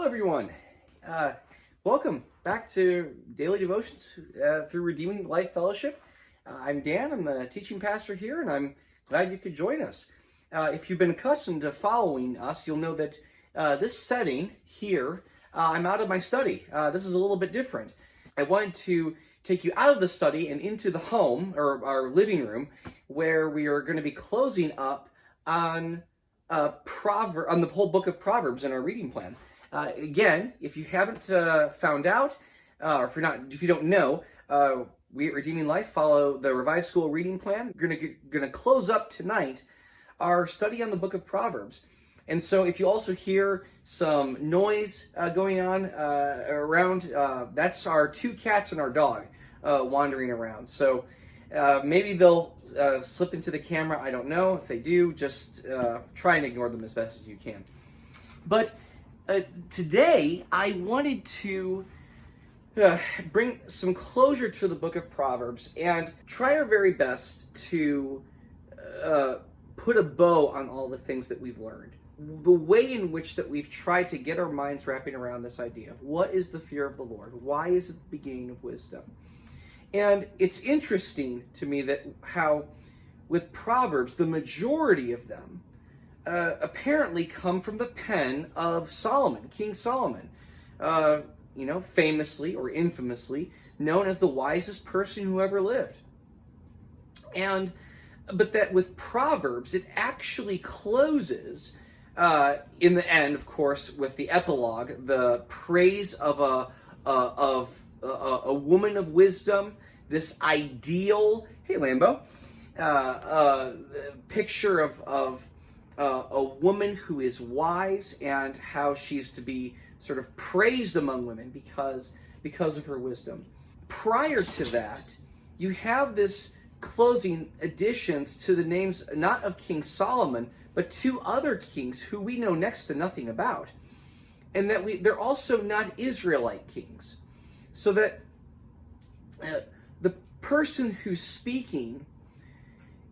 everyone. Welcome back to Daily Devotions through Redeeming Life Fellowship. I'm Dan. I'm the teaching pastor here, and I'm glad you could join us. If you've been accustomed to following us, you'll know that this setting here, I'm out of my study. This is a little bit different. I wanted to take you out of the study and into the home, or our living room, where we are going to be closing up on the whole book of Proverbs in our reading plan. Again, if you haven't found out, or if you don't know, we at Redeeming Life follow the Revised School reading plan. We're gonna close up tonight our study on the book of Proverbs. And so if you also hear some noise going on around, that's our two cats and our dog wandering around. So maybe they'll slip into the camera. I don't know. If they do, just try and ignore them as best as you can. But today, I wanted to bring some closure to the book of Proverbs and try our very best to put a bow on all the things that we've learned. The way in which that we've tried to get our minds wrapping around this idea of what is the fear of the Lord? Why is it the beginning of wisdom? And it's interesting to me that how with Proverbs, the majority of them apparently come from the pen of Solomon, King Solomon, famously or infamously known as the wisest person who ever lived. But that with Proverbs, it actually closes in the end, of course, with the epilogue, the praise of a woman of wisdom, this ideal, hey Lambo, picture of a woman who is wise and how she's to be sort of praised among women because of her wisdom. Prior to that, you have this closing additions to the names not of King Solomon, but two other kings who we know next to nothing about. And that they're also not Israelite kings. So that the person who's speaking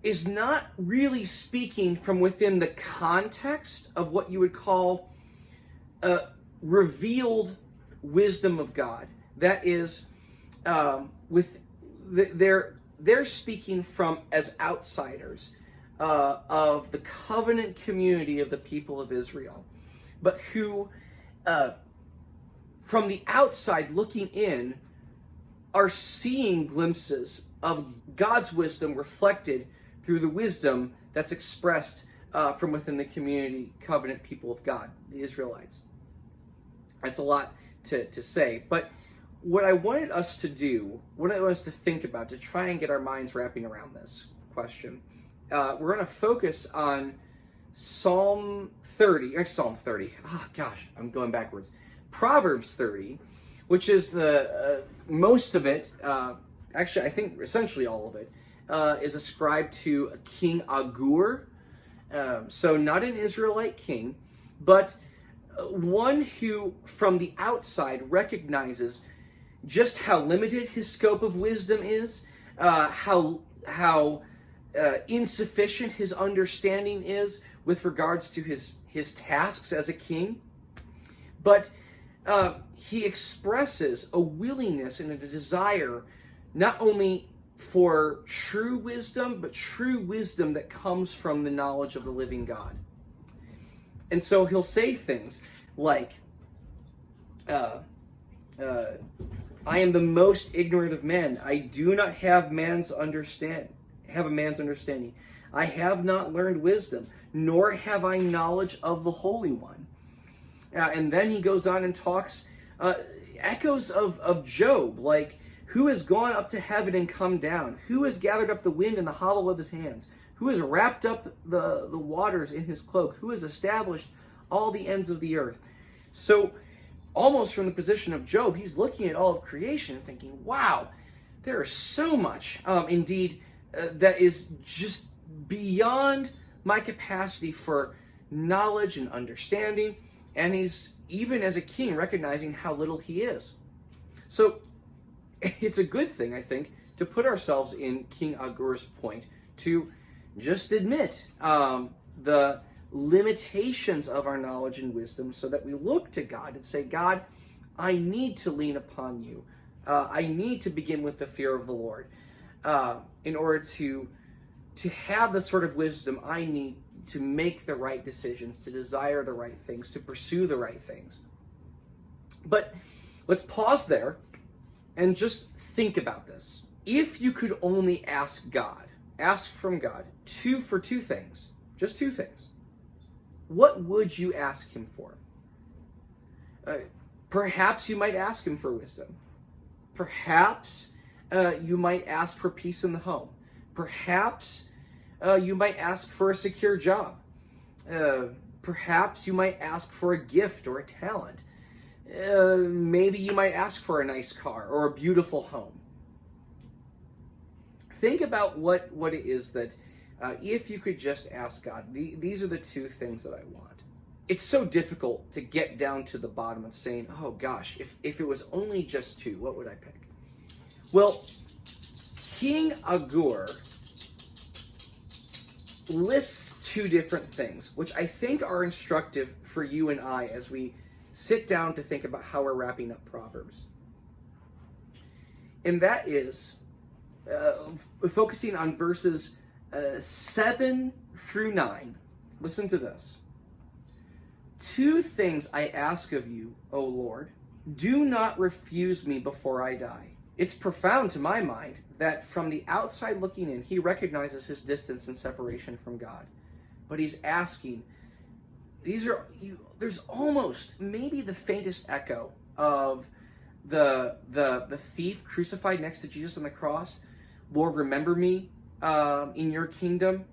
is not really speaking from within the context of what you would call revealed wisdom of God. That is, they're speaking from as outsiders of the covenant community of the people of Israel, but who, from the outside looking in, are seeing glimpses of God's wisdom reflected through the wisdom that's expressed from within the community, covenant people of God, the Israelites. That's a lot to say, but what I wanted us to do, what I wanted us to think about, to try and get our minds wrapping around this question, we're going to focus on Psalm 30, oh gosh, I'm going backwards, Proverbs 30, which is the, most of it, actually I think essentially all of it, is ascribed to King Agur, so not an Israelite king, but one who from the outside recognizes just how limited his scope of wisdom is, how insufficient his understanding is with regards to his tasks as a king. But he expresses a willingness and a desire not only for true wisdom, but true wisdom that comes from the knowledge of the living God. And so he'll say things like, I am the most ignorant of men. I do not have a man's understanding. I have not learned wisdom, nor have I knowledge of the Holy One. And then he goes on and talks echoes of Job, like, who has gone up to heaven and come down? Who has gathered up the wind in the hollow of his hands? Who has wrapped up the waters in his cloak? Who has established all the ends of the earth? So almost from the position of Job, he's looking at all of creation and thinking, wow, there is so much, indeed, that is just beyond my capacity for knowledge and understanding. And he's, even as a king, recognizing how little he is. So it's a good thing, I think, to put ourselves in King Agur's point, to just admit the limitations of our knowledge and wisdom so that we look to God and say, God, I need to lean upon you. I need to begin with the fear of the Lord in order to have the sort of wisdom I need to make the right decisions, to desire the right things, to pursue the right things. But let's pause there and just think about this. If you could only ask from God, for two things, just two things, what would you ask him for? Perhaps you might ask him for wisdom. Perhaps you might ask for peace in the home. Perhaps you might ask for a secure job. Perhaps you might ask for a gift or a talent. Maybe you might ask for a nice car or a beautiful home. Think about what it is that, if you could just ask God, these are the two things that I want. It's so difficult to get down to the bottom of saying, oh gosh, if it was only just two, what would I pick? Well, King Agur lists two different things, which I think are instructive for you and I as we sit down to think about how we're wrapping up Proverbs. And that is focusing on verses 7 through 9. Listen to this. Two things I ask of you, O Lord. Do not refuse me before I die. It's profound to my mind that from the outside looking in, he recognizes his distance and separation from God. But he's asking, there's almost maybe the faintest echo of the thief crucified next to Jesus on the cross. Lord, remember me in your kingdom.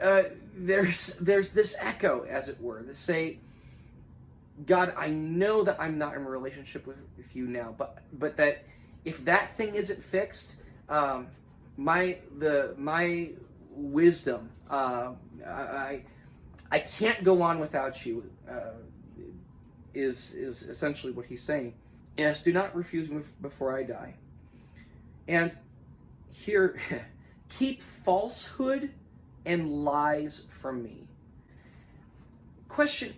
There's this echo, as it were, that say, God, I know that I'm not in a relationship with you now, but that if that thing isn't fixed, my wisdom, I can't go on without you, is essentially what he's saying. Yes, do not refuse me before I die. And here, keep falsehood and lies from me. Question,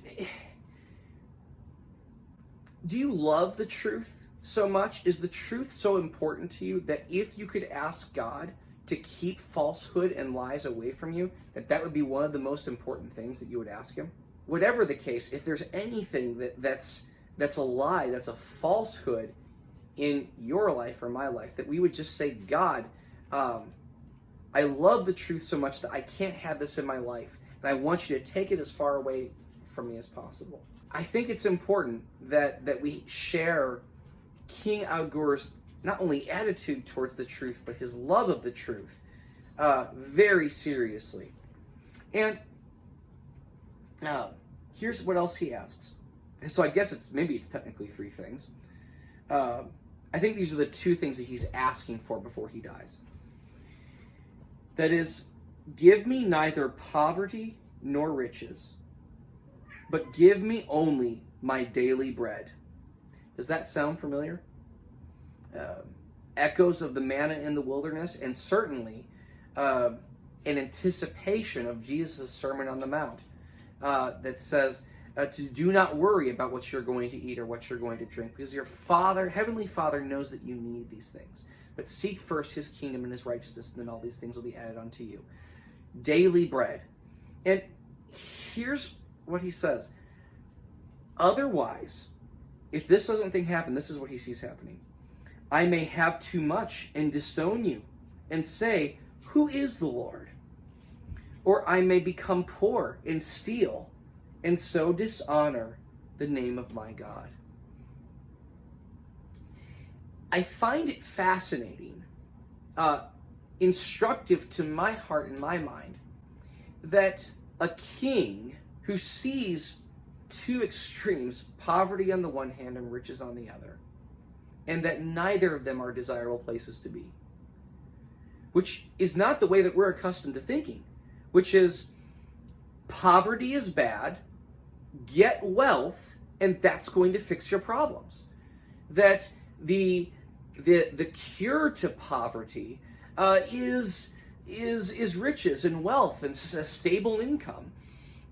do you love the truth so much? Is the truth so important to you that if you could ask God to keep falsehood and lies away from you, that would be one of the most important things that you would ask him? Whatever the case, if there's anything that's a lie, that's a falsehood in your life or my life, that we would just say, God, I love the truth so much that I can't have this in my life, and I want you to take it as far away from me as possible. I think it's important that we share King Agur's not only attitude towards the truth, but his love of the truth very seriously. And here's what else he asks. So I guess it's technically three things. I think these are the two things that he's asking for before he dies. That is, give me neither poverty nor riches, but give me only my daily bread. Does that sound familiar? Echoes of the manna in the wilderness, and certainly an anticipation of Jesus' Sermon on the Mount that says to do not worry about what you're going to eat or what you're going to drink, because your Father, Heavenly Father, knows that you need these things. But seek first his kingdom and his righteousness, and then all these things will be added unto you. Daily bread. And here's what he says. Otherwise, if this doesn't happen, this is what he sees happening. I may have too much and disown you and say, who is the Lord? Or I may become poor and steal and so dishonor the name of my God. I find it fascinating, instructive to my heart and my mind, that a king who sees two extremes, poverty on the one hand and riches on the other, and that neither of them are desirable places to be, which is not the way that we're accustomed to thinking, which is poverty is bad, get wealth, and that's going to fix your problems. That the cure to poverty is riches and wealth and a stable income.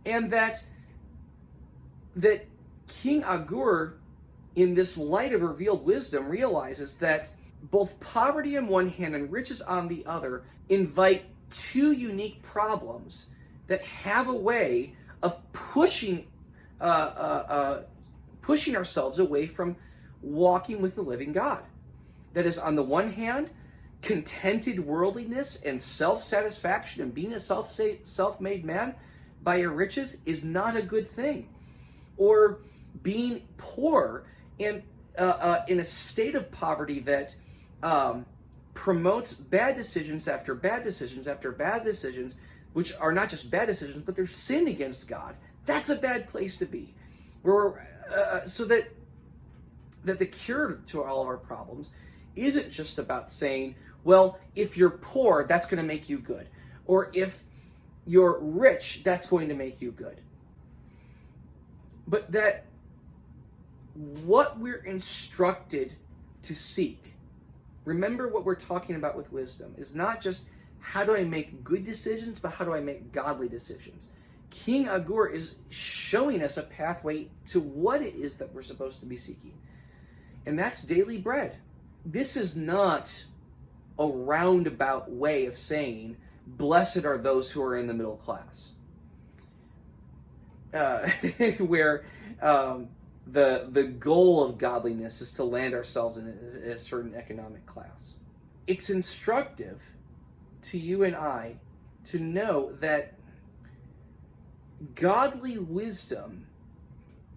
And that King Agur, in this light of revealed wisdom, realizes that both poverty on one hand and riches on the other invite two unique problems that have a way of pushing ourselves away from walking with the living God. That is, on the one hand, contented worldliness and self-satisfaction and being a self-made man by your riches is not a good thing. Or being poor and in a state of poverty that promotes bad decisions after bad decisions after bad decisions, which are not just bad decisions, but they're sin against God. That's a bad place to be. So that the cure to all of our problems isn't just about saying, well, if you're poor, that's going to make you good. Or if you're rich, that's going to make you good. But that what we're instructed to seek, remember what we're talking about with wisdom, is not just how do I make good decisions, but how do I make godly decisions. King Agur is showing us a pathway to what it is that we're supposed to be seeking. And that's daily bread. This is not a roundabout way of saying, blessed are those who are in the middle class. Where the goal of godliness is to land ourselves in a certain economic class. It's instructive to you and I to know that godly wisdom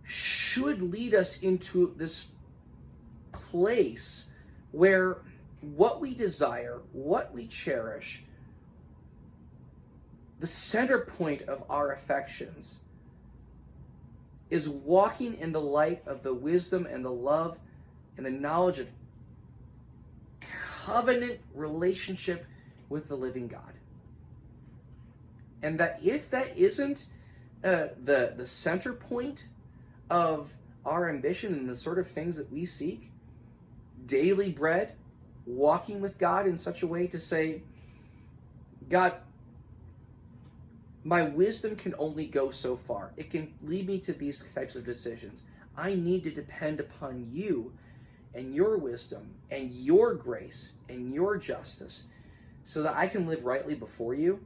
should lead us into this place where what we desire, what we cherish, the center point of our affections is walking in the light of the wisdom and the love and the knowledge of covenant relationship with the living God. And that if that isn't the center point of our ambition and the sort of things that we seek, daily bread, walking with God in such a way to say, God, my wisdom can only go so far. It can lead me to these types of decisions. I need to depend upon you and your wisdom and your grace and your justice so that I can live rightly before you.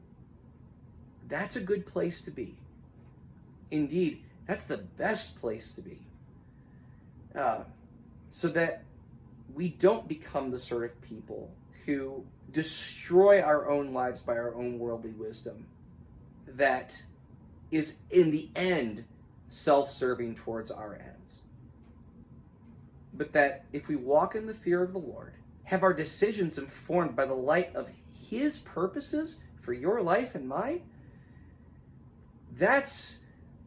That's a good place to be. Indeed, that's the best place to be. So that we don't become the sort of people who destroy our own lives by our own worldly wisdom that is, in the end, self-serving towards our ends. But that if we walk in the fear of the Lord, have our decisions informed by the light of His purposes for your life and mine, that's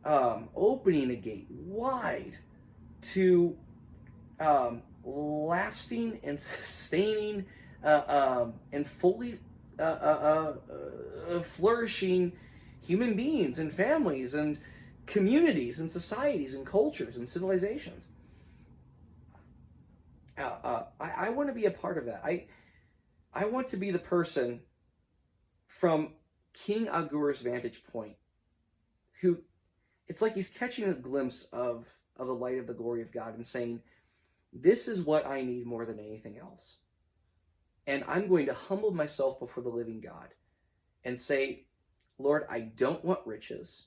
opening a gate wide to lasting and sustaining and fully flourishing human beings and families and communities and societies and cultures and civilizations. I want to be a part of that. I want to be the person from King Agur's vantage point who, it's like he's catching a glimpse of the light of the glory of God and saying, this is what I need more than anything else. And I'm going to humble myself before the living God and say, Lord, I don't want riches.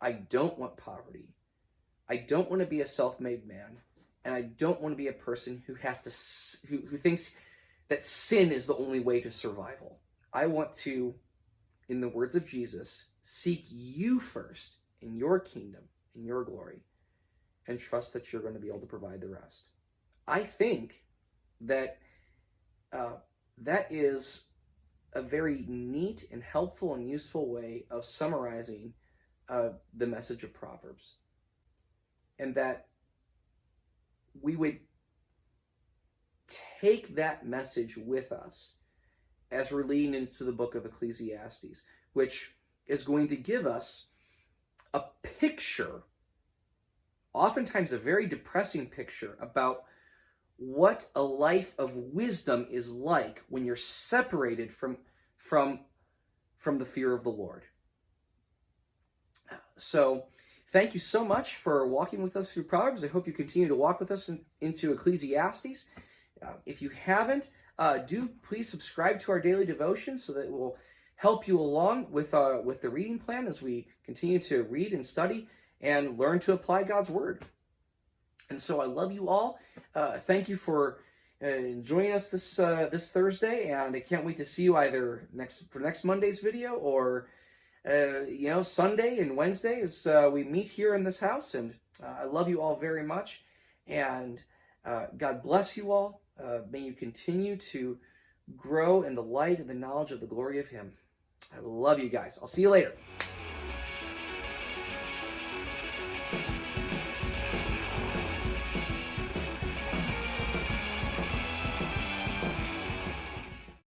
I don't want poverty. I don't want to be a self-made man. And I don't want to be a person who who thinks that sin is the only way to survival. I want to, in the words of Jesus, seek you first in your kingdom, in your glory, and trust that you're going to be able to provide the rest. I think that that is a very neat and helpful and useful way of summarizing the message of Proverbs. And that we would take that message with us as we're leading into the book of Ecclesiastes, which is going to give us a picture, oftentimes a very depressing picture, about what a life of wisdom is like when you're separated from the fear of the Lord. So thank you so much for walking with us through Proverbs. I hope you continue to walk with us into Ecclesiastes. If you haven't, do please subscribe to our daily devotion so that it will help you along with the reading plan as we continue to read and study and learn to apply God's Word. And so I love you all. Thank you for joining us this Thursday, and I can't wait to see you either next Monday's video or Sunday and Wednesday as we meet here in this house. And I love you all very much, and God bless you all. May you continue to grow in the light and the knowledge of the glory of Him. I love you guys. I'll see you later.